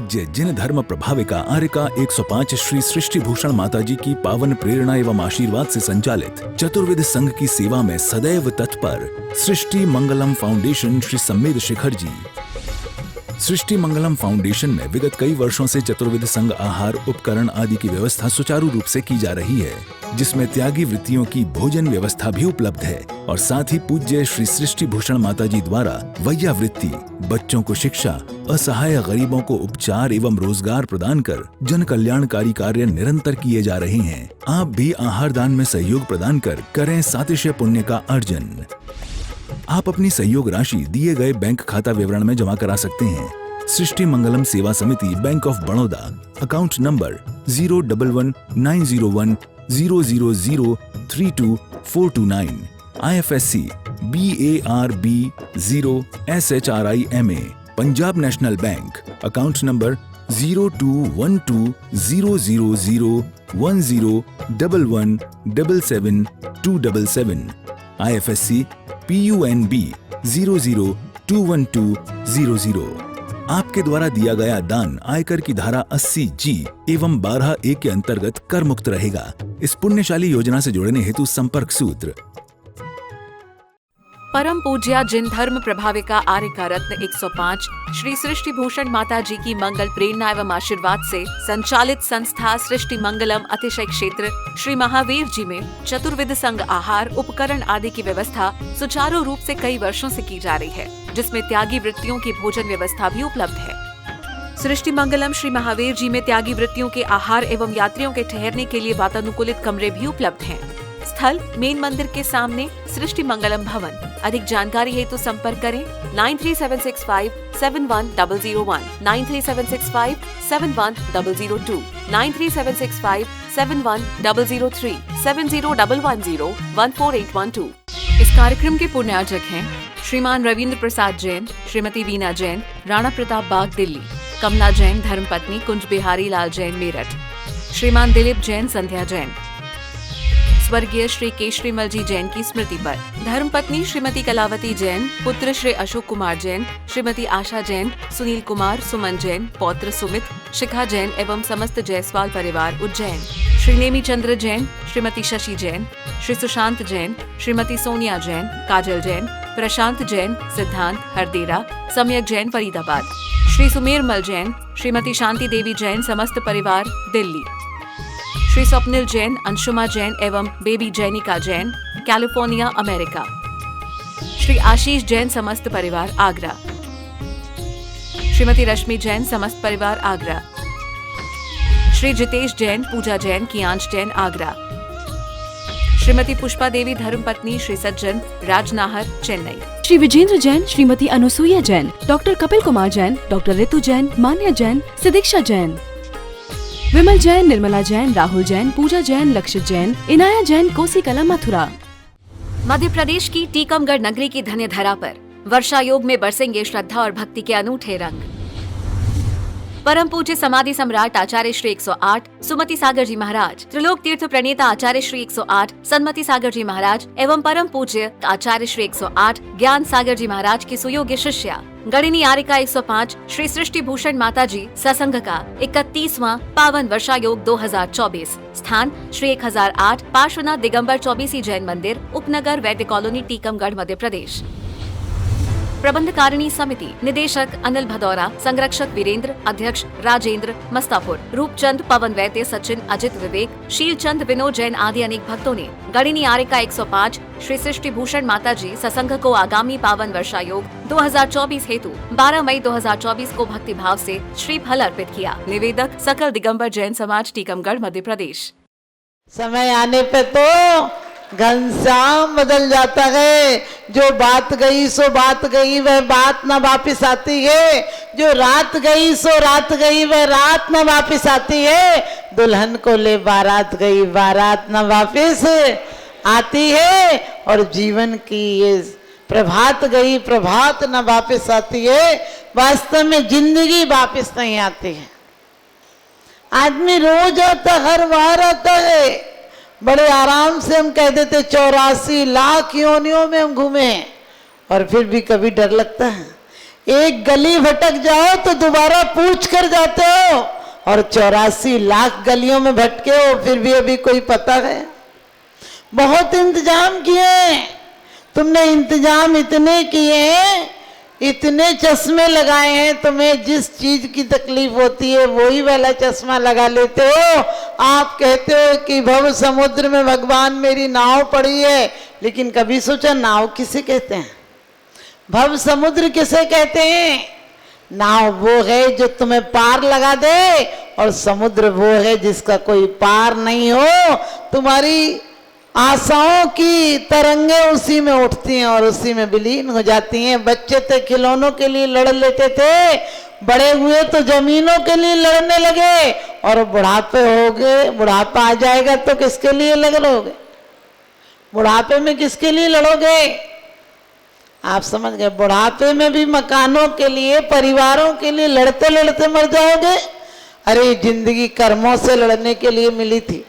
पूज्य जिन धर्म प्रभाविका आर्यका 105 श्री सृष्टि भूषण माताजी की पावन प्रेरणा एवं आशीर्वाद से संचालित चतुर्वेद संघ की सेवा में सदैव तत्पर सृष्टि मंगलम फाउंडेशन श्री सम्मेद शिखर जी। सृष्टि मंगलम फाउंडेशन में विगत कई वर्षों से चतुर्वेद संघ आहार उपकरण आदि की व्यवस्था सुचारू रूप से की जा रही है, जिसमें त्यागी वृत्तियों की भोजन व्यवस्था भी उपलब्ध है और साथ ही पूज्य श्री सृष्टि भूषण माताजी द्वारा वैया वृत्ति, बच्चों को शिक्षा, असहाय गरीबों को उपचार एवं रोजगार प्रदान कर जन कल्याणकारी कार्य निरंतर किए जा रहे हैं। आप भी आहार दान में सहयोग प्रदान कर करें सातिशय पुण्य का अर्जन। आप अपनी सहयोग राशि दिए गए बैंक खाता विवरण में जमा करा सकते हैं। सृष्टि Mangalam Seva Samiti, Bank of Baroda, account number 011901000322429, IFSC BARB 0SHRIMA, Punjab National Bank, account number 0212001011777277, IFSC PUNB 0021200। आपके द्वारा दिया गया दान आयकर की धारा 80G एवं 12A के अंतर्गत कर मुक्त रहेगा। इस पुण्यशाली योजना से जुड़ने हेतु संपर्क सूत्र। परम पूज्या जिन धर्म प्रभाविका आर्यका रत्न 105 श्री सृष्टि भूषण माता जी की मंगल प्रेरणा एवं आशीर्वाद से संचालित संस्था सृष्टि मंगलम अतिशय क्षेत्र श्री महावीर जी में चतुर्विध संघ आहार उपकरण आदि की व्यवस्था सुचारू रूप से कई वर्षों से की जा रही है, जिसमें त्यागी वृत्तियों की भोजन व्यवस्था भी उपलब्ध है। सृष्टि मंगलम श्री महावीर जी में त्यागी वृत्तियों के आहार एवं यात्रियों के ठहरने के लिए वातानुकूलित कमरे भी उपलब्ध हैं। स्थल मेन मंदिर के सामने सृष्टि मंगलम भवन। अधिक जानकारी हेतु संपर्क करें 9376571001, 9376571002, 9376571003, 7011014812। इस कार्यक्रम के पुण्यार्चक हैं श्रीमान रविंद्र प्रसाद जैन, श्रीमती वीना जैन, राणा प्रताप बाग दिल्ली, कमला जैन धर्मपत्नी कुंज बिहारी लाल जैन मेरठ, श्रीमान दिलीप जैन संध्या जैन। स्वर्गीय श्री केशरीमल जी जैन की स्मृति पर धर्मपत्नी श्रीमती कलावती जैन, पुत्र श्री अशोक कुमार जैन, श्रीमती आशा जैन, सुनील कुमार, सुमन जैन, पौत्र सुमित, शिखा जैन एवं समस्त जायसवाल परिवार उज्जैन। श्री नेमी चंद्र जैन, श्रीमती शशि जैन, श्री सुशांत जैन, श्रीमती सोनिया जैन, काजल जैन, प्रशांत जैन, सिद्धांत हरदेरा, सम्यक जैन फरीदाबाद, श्री सुमेरमल जैन, श्रीमती शांति देवी जैन, समस्त परिवार दिल्ली, श्री स्वप्निल जैन, अंशुमा जैन एवं baby Jainika Jain, California America, Shri Ashish Jain, समस्त परिवार आगरा, श्रीमती रश्मि जैन, समस्त परिवार आगरा, श्री जितेश जैन, पूजा जैन, कियांश जैन आगरा, श्रीमती पुष्पा देवी धर्मपत्नी श्री सज्जन, राजनाहर चेन्नई, श्री विजेंद्र जैन, श्रीमती अनुसुईया जैन, डॉक्टर कपिल कुमार जैन, डॉक्टर रितु जैन, मान्या जैन, सिदीक्षा जैन, विमल जैन, निर्मला जैन, राहुल जैन, पूजा जैन, लक्षित जैन, इनाया जैन, कोसीकला मथुरा। मध्य प्रदेश की टीकमगढ़ नगरी की धन्य धरा पर वर्षा योग में बरसेंगे श्रद्धा और भक्ति के अनूठे रंग। परम पूज्य समाधि सम्राट आचार्य श्री 108 सुमति सागर जी महाराज, त्रिलोक तीर्थ प्रणेता आचार्य श्री 108 सन्मति सागर जी महाराज एवं परम पूज्य आचार्य श्री 108 ज्ञान सागर जी महाराज की सुयोग्य शिष्या गणिनी आर्यका 105 श्री सृष्टि भूषण माता जी ससंघ का 31वां पावन वर्षा योग 2024। स्थान श्री 1008 पार्श्वनाथ दिगंबर चौबीसी जैन मंदिर, उपनगर वैद्य कॉलोनी, टीकमगढ़, मध्य प्रदेश। प्रबंधकारिणी समिति निदेशक अनिल भदौरा, संरक्षक वीरेंद्र, अध्यक्ष राजेंद्र मस्तापुर, रूपचंद, पवन वैद्य, सचिन, अजित, विवेक, शीलचंद, विनोद जैन आदि अनेक भक्तों ने गणिनी आर्यका 105 श्री सृष्टि भूषण माता जी ससंघ को आगामी पावन वर्षा योग 2024 हेतु 12 मई 2024 को भक्ति भाव से श्रीफल अर्पित किया। निवेदक सकल दिगंबर जैन समाज, टीकमगढ़, मध्य प्रदेश। समय आने पे तो घनश्याम बदल जाता है। जो बात गई सो बात गई, वह बात न वापिस आती है। जो रात गई सो रात गई, वह रात न वापिस आती है। दुल्हन को ले बारात गई, बारात न वापिस आती है। और जीवन की ये प्रभात गई, प्रभात न वापिस आती है। वास्तव में जिंदगी वापिस नहीं आती है। आदमी रोज आता, हर बार आता है। बड़े आराम से हम कह देते 84 लाख योनियों में हम घूमे, और फिर भी कभी डर लगता है। एक गली भटक जाओ तो दोबारा पूछ कर जाते हो, और 84 लाख गलियों में भटके हो फिर भी अभी कोई पता है। बहुत इंतजाम किए तुमने, इंतजाम इतने किए, इतने चश्मे लगाए हैं, तुम्हें जिस चीज की तकलीफ होती है वही वाला चश्मा लगा लेते हो। आप कहते हो कि भव समुद्र में भगवान मेरी नाव पड़ी है, लेकिन कभी सोचा नाव किसे कहते हैं, भव समुद्र किसे कहते हैं? नाव वो है जो तुम्हें पार लगा दे, और समुद्र वो है जिसका कोई पार नहीं हो। तुम्हारी आशाओं की तरंगे उसी में उठती हैं और उसी में विलीन हो जाती हैं। बच्चे थे खिलौनों के लिए लड़ लेते थे, बड़े हुए तो जमीनों के लिए लड़ने लगे, और बुढ़ापे हो गए, बुढ़ापा आ जाएगा तो किसके लिए लड़ोगे? बुढ़ापे में किसके लिए लड़ोगे? आप समझ गए, बुढ़ापे में भी मकानों के लिए, परिवारों के लिए लड़ते लड़ते मर जाओगे। अरे जिंदगी कर्मों से लड़ने के लिए मिली थी।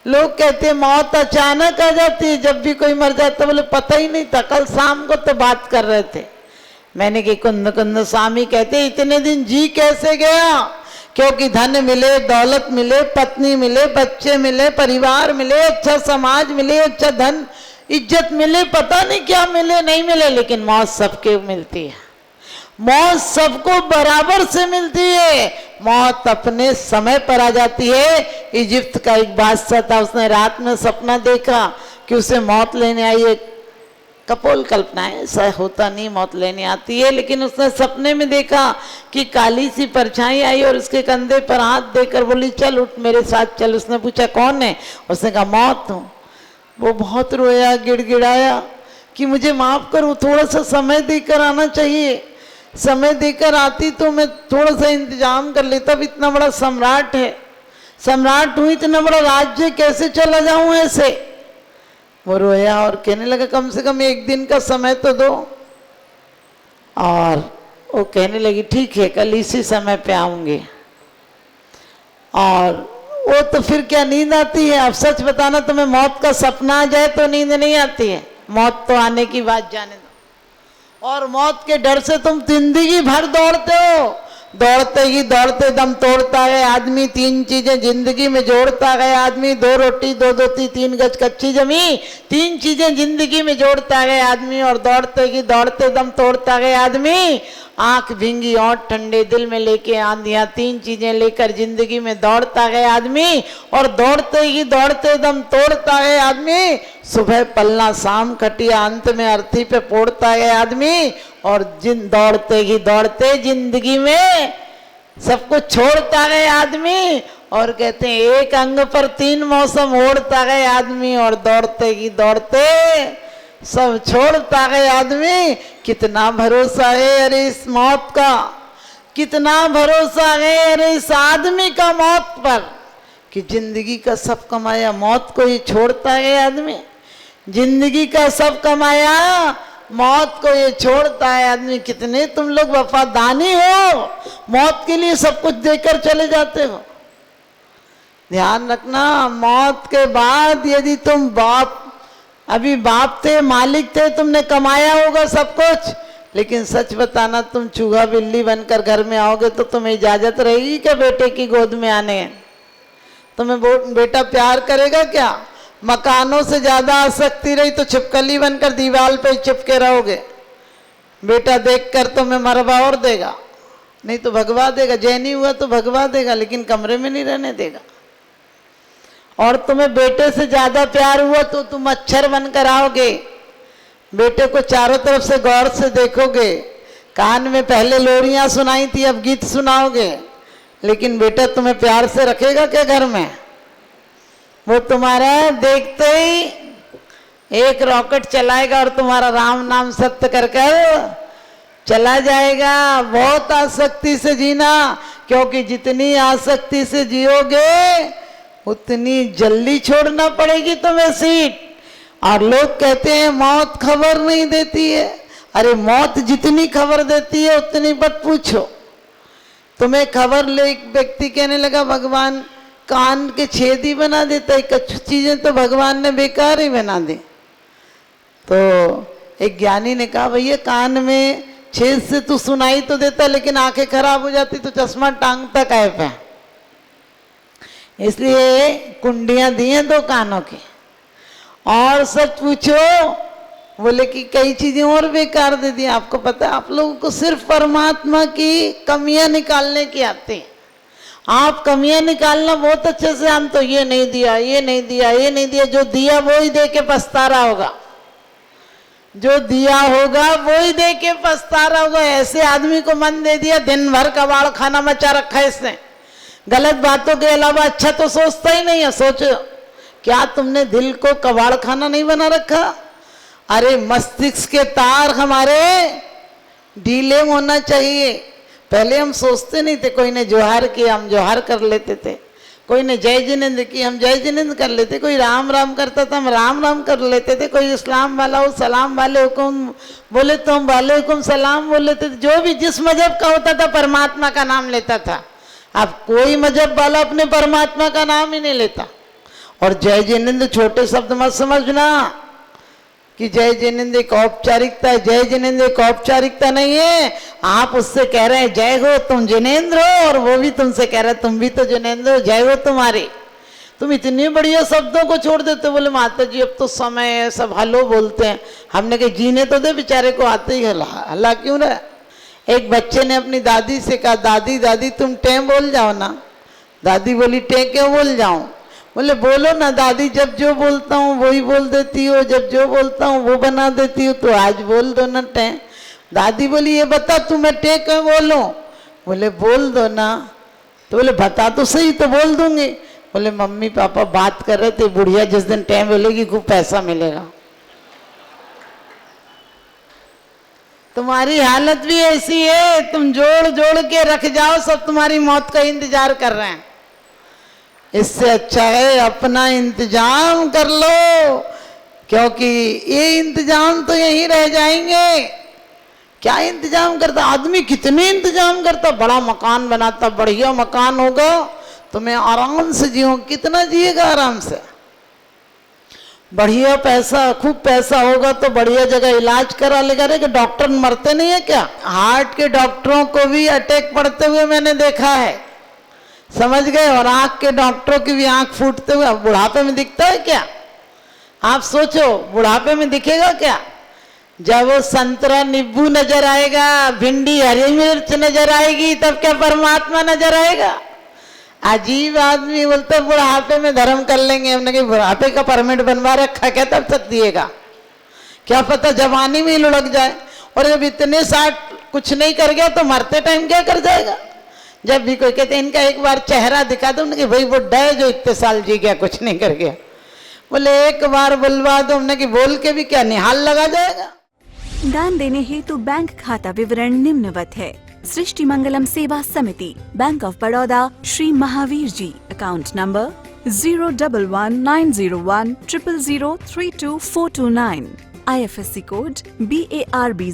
लोग कहते मौत अचानक आ जाती है, जब भी कोई मर जाता बोले पता ही नहीं था, कल शाम को तो बात कर रहे थे। मैंने कि कुंद कुंद स्वामी कहते इतने दिन जी कैसे गया? क्योंकि धन मिले, दौलत मिले, पत्नी मिले, बच्चे मिले, परिवार मिले, अच्छा समाज मिले, अच्छा धन इज्जत मिले, पता नहीं क्या मिले नहीं मिले, लेकिन मौत सबके मिलती है। मौत सबको बराबर से मिलती है। मौत अपने समय पर आ जाती है। इजिप्त का एक बादशाह था, उसने रात में सपना देखा कि उसे मौत लेने आई है। कपोल कल्पना है, ऐसा होता नहीं, मौत लेने आती है, लेकिन उसने सपने में देखा कि काली सी परछाई आई और उसके कंधे पर हाथ देकर बोली चल उठ मेरे साथ चल। उसने पूछा कौन है? उसने कहा मौत हूँ। वो बहुत रोया, गिड़गिड़ाया कि मुझे माफ करो, थोड़ा सा समय देकर आना चाहिए, समय देकर आती तो मैं थोड़ा सा इंतजाम कर लेता। अब इतना बड़ा सम्राट है, सम्राट हूँ, इतना बड़ा राज्य कैसे चला जाऊं ऐसे? वो रोया और कहने लगा कम से कम एक दिन का समय तो दो। और वो कहने लगी ठीक है, कल इसी समय पे आऊंगी। और वो तो फिर क्या नींद आती है? अब सच बताना, तुम्हें मौत का सपना आ जाए तो नींद नहीं आती है, मौत तो आने की बात जाने दो। और मौत के डर से तुम जिंदगी भर दौड़ते हो, दौड़ते ही दौड़ते दम तोड़ता है आदमी। 3 चीजें जिंदगी में जोड़ता है आदमी, 2 रोटी 2 धोती 3 गज कच्ची जमी, 3 चीजें जिंदगी में जोड़ता है आदमी। और दौड़ते ही दौड़ते दम तोड़ता है आदमी। आंख भींगी और ठंडे दिल में लेके आंधियां, 3 चीजें लेकर जिंदगी में दौड़ता है आदमी। और दौड़ते ही दौड़ते दम तोड़ता है आदमी। सुबह पलना शाम खटिया, अंत में अर्थी पे पोड़ता है आदमी। और दौड़ते ही दौड़ते जिंदगी में सब कुछ छोड़ता है आदमी। और कहते हैं एक अंग पर 3 मौसम ओढ़ता है आदमी। और दौड़ते ही दौड़ते सब छोड़ता है आदमी। कितना भरोसा है अरे इस मौत का, कितना भरोसा है अरे इस आदमी का मौत पर, कि जिंदगी का सब कमाया मौत को ही छोड़ता है आदमी। जिंदगी का सब कमाया मौत को ये छोड़ता है आदमी। कितने तुम लोग वफादानी हो, मौत के लिए सब कुछ देकर चले जाते हो। ध्यान रखना, मौत के बाद यदि तुम अभी बाप थे, मालिक थे, तुमने कमाया होगा सब कुछ, लेकिन सच बताना तुम चूहा बिल्ली बनकर घर में आओगे तो तुम्हें इजाजत रहेगी क्या बेटे की गोद में आने? तुम्हें बेटा प्यार करेगा क्या? मकानों से ज्यादा आसक्ति रही तो छिपकली बनकर दीवार पे चिपके रहोगे। बेटा देखकर तुम्हें मरवा और देगा, नहीं तो भगवा देगा। जैनी हुआ तो भगवा देगा, लेकिन कमरे में नहीं रहने देगा। और तुम्हें बेटे से ज्यादा प्यार हुआ तो तुम मच्छर बनकर आओगे। बेटे को चारों तरफ से गौर से देखोगे। कान में पहले लोरियां सुनाई थी, अब गीत सुनाओगे। लेकिन बेटा तुम्हें प्यार से रखेगा क्या घर में? वो तुम्हारा देखते ही एक रॉकेट चलाएगा और तुम्हारा राम नाम सत्य कर कर चला जाएगा। बहुत आसक्ति से जीना, क्योंकि जितनी आसक्ति से जियोगे उतनी जल्दी छोड़ना पड़ेगी तुम्हें सीट। और लोग कहते हैं मौत खबर नहीं देती है। अरे मौत जितनी खबर देती है उतनी मत पूछो। तुम्हें खबर ले, एक व्यक्ति कहने लगा भगवान कान के छेद ही बना देता है, कुछ चीजें तो भगवान ने बेकार ही बना दी। तो एक ज्ञानी ने कहा भैया कान में छेद से तू सुनाई तो देता, लेकिन आंखें खराब हो जाती तो चश्मा टांगता काहे पे? इसलिए कुंडियां दी हैं 2 कानों की। और सब पूछो, बोले कि कई चीजें और बेकार दे दी। आपको पता है, आप लोगों को सिर्फ परमात्मा की कमियां निकालने की आती है। आप कमियां निकालना बहुत अच्छे से, हम तो ये नहीं दिया, ये नहीं दिया, ये नहीं दिया। जो दिया वो ही दे के पछता रहा होगा, जो दिया होगा वो ही दे के पछता रहा होगा। ऐसे आदमी को मन दे दिया, दिन भर कबाड़ खाना मचा रखा है इसने, गलत बातों के अलावा अच्छा तो सोचता ही नहीं है। सोचो, क्या तुमने दिल को कबाड़ खाना नहीं बना रखा? अरे मस्तिष्क के तार हमारे ढीले होना चाहिए। पहले हम सोचते नहीं थे, कोई ने जोहार किया हम जोहार कर लेते थे, कोई ने जय जिनेंद्र की हम जय जिनेंद्र कर लेते, कोई राम राम करता था हम राम राम कर लेते थे, कोई इस्लाम वाला हो सलाम वाले हुकुम बोले तो हम वाले हुकुम सलाम बोल लेते थे। जो भी जिस मजहब का होता था परमात्मा का नाम लेता था। अब कोई मजहब वाला अपने परमात्मा का नाम ही नहीं लेता। और जय जिनेंद्र छोटे शब्द मत समझना कि जय जिनेंद्र एक औपचारिकता है। जय जिनेंद्र एक औपचारिकता नहीं है। आप उससे कह रहे हैं जय हो तुम जिनेंद्र हो, और वो भी तुमसे कह रहा है तुम भी तो जिनेंद्र हो, जय हो तुम्हारी। तुम इतनी बढ़िया शब्दों को छोड़ देते। बोले माता जी अब तो समय है, सब हलो बोलते हैं। हमने कहा जीने तो दे, बेचारे को आते ही हल्ला क्यों रहा। एक बच्चे ने अपनी दादी से कहा, दादी दादी तुम टे बोल जाओ ना। दादी बोली टे क्यों बोल जाऊं? बोले बोलो ना दादी, जब जो बोलता हूँ वही बोल देती हो, जब जो बोलता हूँ वो बना देती हो, तो आज बोल दो ना टे। दादी बोली ये बता तू मैं टे क्यों बोलूं? बोले बोल दो ना। तो बोले बता तो सही, तो बोल दूंगी। बोले मम्मी पापा बात कर रहे थे, बुढ़िया जिस दिन टे बोलेगी खूब पैसा मिलेगा। तुम्हारी हालत भी ऐसी है, तुम जोड़ जोड़ के रख जाओ, सब तुम्हारी मौत का इंतजार कर रहे हैं। इससे अच्छा है अपना इंतजाम कर लो, क्योंकि ये इंतजाम तो यहीं रह जाएंगे। क्या इंतजाम करता आदमी, कितने इंतजाम करता। बड़ा मकान बनाता, बढ़िया मकान होगा तो मैं आराम से जीऊँ। कितना जिएगा आराम से? बढ़िया पैसा, खूब पैसा होगा तो बढ़िया जगह इलाज करा लेगा। अरे डॉक्टर मरते नहीं है क्या? हार्ट के डॉक्टरों को भी अटैक पड़ते हुए मैंने देखा है, समझ गए। और आंख के डॉक्टरों की भी आंख फूटते हुए। बुढ़ापे में दिखता है क्या? आप सोचो बुढ़ापे में दिखेगा क्या? जब वो संतरा नींबू नजर आएगा, भिंडी हरी मिर्च नजर आएगी, तब क्या परमात्मा नजर आएगा? अजीब आदमी बोलता बुढ़ापे में धर्म कर लेंगे। हमने कहा बुढ़ापे का परमिट बनवा रखा क्या, तब तक दिएगा? क्या पता जवानी में ही लुढ़क जाए। और जब इतने 60 कुछ नहीं कर गया तो मरते टाइम क्या कर जाएगा? जब भी कोई कहते इनका एक बार चेहरा दिखा दो, कि भाई वो डे जो इतने साल जी गया कुछ नहीं कर गया। बोले एक बार बुलवा दो। हमने कि बोल के भी क्या निहाल लगा जाएगा? दान देने हेतु बैंक खाता विवरण निम्नवत है। सृष्टि Mangalam Seva Samiti, Bank of Baroda, Shri Mahavir ji, account number 011901000324229, IFSC code BARB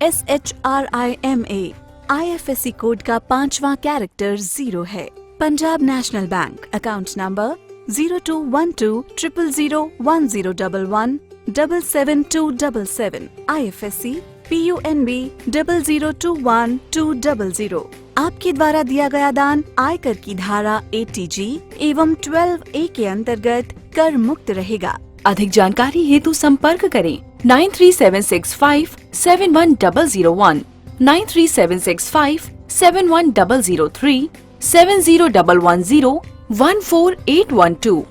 0SHRIMA, IFSC code का 5वां कैरेक्टर 0 है। Punjab National Bank, account number 0212001011 77277, IFSC PUNB 0021200। आपके द्वारा दिया गया दान आयकर की धारा 80G एवं 12A के अंतर्गत कर मुक्त रहेगा। अधिक जानकारी हेतु संपर्क करें 9376571001, 9376571003, 7011014812।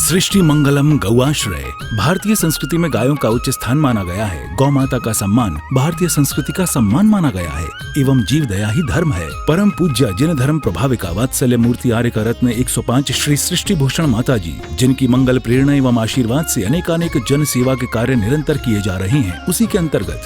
सृष्टि मंगलम गौआश्रय भारतीय संस्कृति में गायों का उच्च स्थान माना गया है। गौ माता का सम्मान भारतीय संस्कृति का सम्मान माना गया है एवं जीव दया ही धर्म है। परम पूज्य जिन धर्म प्रभाविका वात्सल्य मूर्ति आर्य का रत्न 105 श्री सृष्टि भूषण माता जी, जिनकी मंगल प्रेरणा एवं आशीर्वाद से अनेकानेक जन सेवा के कार्य निरंतर किए जा रहे हैं, उसी के अंतर्गत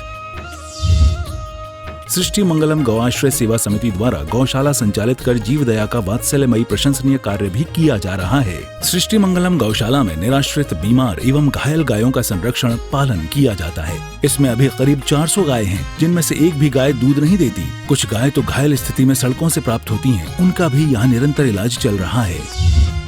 सृष्टि मंगलम गौआश्रय सेवा समिति द्वारा गौशाला संचालित कर जीव दया का वात्सल्यमयी प्रशंसनीय कार्य भी किया जा रहा है। सृष्टि मंगलम गौशाला में निराश्रित, बीमार एवं घायल गायों का संरक्षण पालन किया जाता है। इसमें अभी करीब 400 गायें हैं, जिनमें से एक भी गाय दूध नहीं देती। कुछ गायें तो घायल स्थिति में सड़कों से प्राप्त होती हैं, उनका भी यहाँ निरंतर इलाज चल रहा है।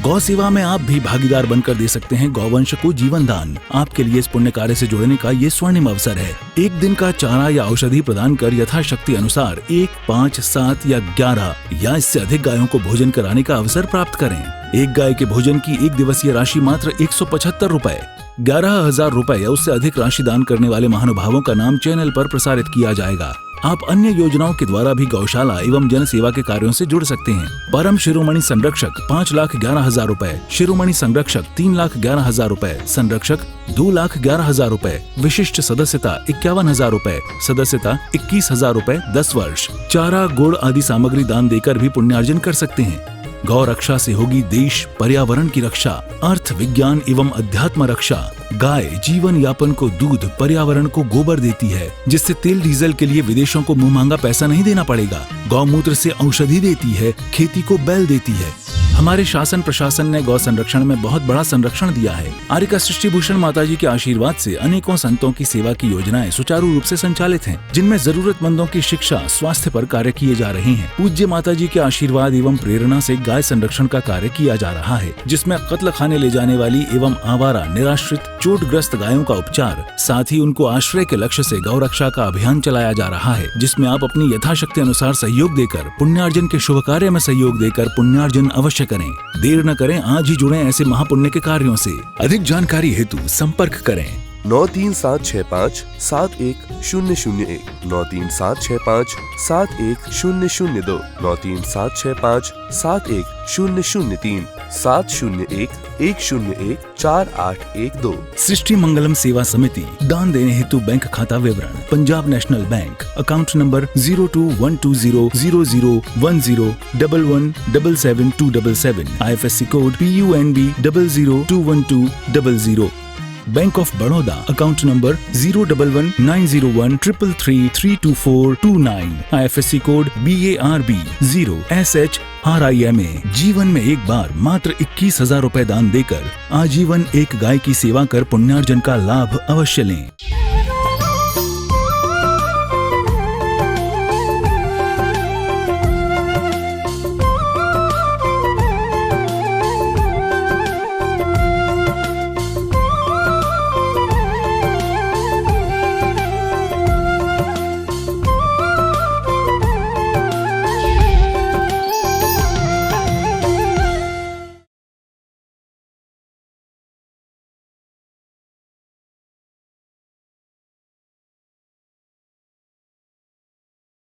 गौ सेवा में आप भी भागीदार बनकर दे सकते हैं गौवंश को जीवन दान। आपके लिए इस पुण्य कार्य से जुड़ने का ये स्वर्णिम अवसर है। एक दिन का चारा या औषधि प्रदान कर यथाशक्ति अनुसार 1, 5, 7 या 11 या इससे अधिक गायों को भोजन कराने का अवसर प्राप्त करें। एक गाय के भोजन की 1 दिवसीय राशि मात्र 175 रुपए। 11,000 रुपए या उससे अधिक राशि दान करने वाले महानुभावों का नाम चैनल पर प्रसारित किया जाएगा। आप अन्य योजनाओं के द्वारा भी गौशाला एवं जन सेवा के कार्यों से जुड़ सकते हैं। परम शिरोमणि संरक्षक 5,11,000 रुपए, शिरोमणि संरक्षक 3,11,000 रुपए, संरक्षक 2,11,000 रुपए, विशिष्ट सदस्यता 51,000 रुपए, सदस्यता 21,000 रुपए 10 वर्ष। चारा, गुड़ आदि सामग्री दान देकर भी पुण्यार्जन कर सकते हैं। गौ रक्षा से होगी देश पर्यावरण की रक्षा, अर्थ विज्ञान एवं अध्यात्म रक्षा। गाय जीवन यापन को दूध, पर्यावरण को गोबर देती है, जिससे तेल डीजल के लिए विदेशों को मुंह मांगा पैसा नहीं देना पड़ेगा। गौमूत्र से औषधि देती है, खेती को बैल देती है। हमारे शासन प्रशासन ने गौ संरक्षण में बहुत बड़ा संरक्षण दिया है। आर्यका सृष्टि भूषण माताजी के आशीर्वाद से अनेकों संतों की सेवा की योजनाएं सुचारू रूप से संचालित हैं, जिनमें जरूरतमंदों की शिक्षा, स्वास्थ्य पर कार्य किए जा रहे हैं। पूज्य माताजी के आशीर्वाद एवं प्रेरणा से गाय संरक्षण का कार्य किया जा रहा है, जिसमें कत्ल खाने ले जाने वाली एवं आवारा, निराश्रित, चोटग्रस्त गायों का उपचार, साथ ही उनको आश्रय के लक्ष्य से गौ रक्षा का अभियान चलाया जा रहा है, जिसमें आप अपनी यथाशक्ति अनुसार सहयोग देकर पुण्यार्जन के शुभ कार्य में सहयोग देकर पुण्यार्जन अवश्य करें। देर न करें, आज ही जुड़ें ऐसे महापुण्य के कार्यों से। अधिक जानकारी हेतु संपर्क करें 937657101, 937657102, 937657103, 701-101-4812। सृष्टि मंगलम सेवा समिति दान देने हेतु बैंक खाता विवरण: Punjab National Bank, account number 0212001011777277, IFSC code PUNB 0021200। Bank of Baroda, account number 0119013332429, IFSC code BARB 0SHRIMA। जीवन में एक बार मात्र 21,000 रुपए दान देकर आजीवन एक गाय की सेवा कर पुण्यार्जन का लाभ अवश्य लें।